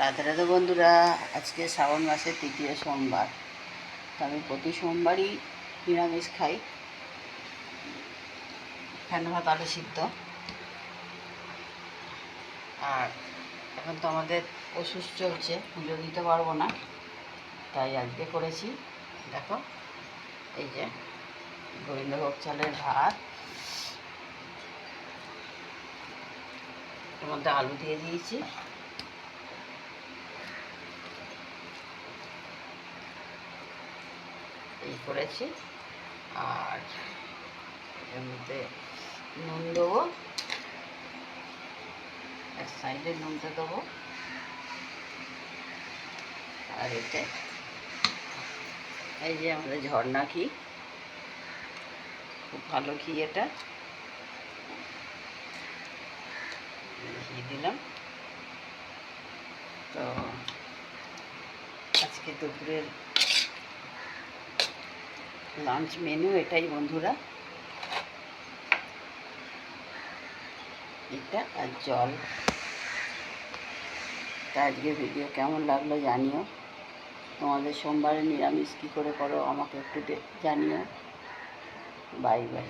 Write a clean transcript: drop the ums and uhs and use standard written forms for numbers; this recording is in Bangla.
রাধে রাধে বন্ধুরা, আজকে শ্রাবণ মাসের তৃতীয় সোমবার। তো আমি প্রতি সোমবারই নিরামিষ খাই, ফ্যান ভাত আলু সিদ্ধ। আর এখন তো আমাদের ওষুধ চলছে, পুজো দিতে পারবো না, তাই আজকে করেছি। দেখো, এই যে গোবিন্দভোগ চালের ভাত, এর মধ্যে আলু দিয়ে দিয়েছি, এই করেছি। আর এর মধ্যে নুন দেবো, এক সাইডে নুনটা দেবো। আর এতে এই যে আমাদের ঝর্ণা ঘি, খুব ভালো ঘি, এটা ঘি দিলাম। তো আজকে দুপুরের লাঞ্চ মেনু এটাই বন্ধুরা, এটা আর জল। তা আজকে ভিডিও কেমন লাগলো জানিও। তোমাদের সোমবারে নিরামিষ কী করে করো আমাকে একটু জানিও। Bye bye.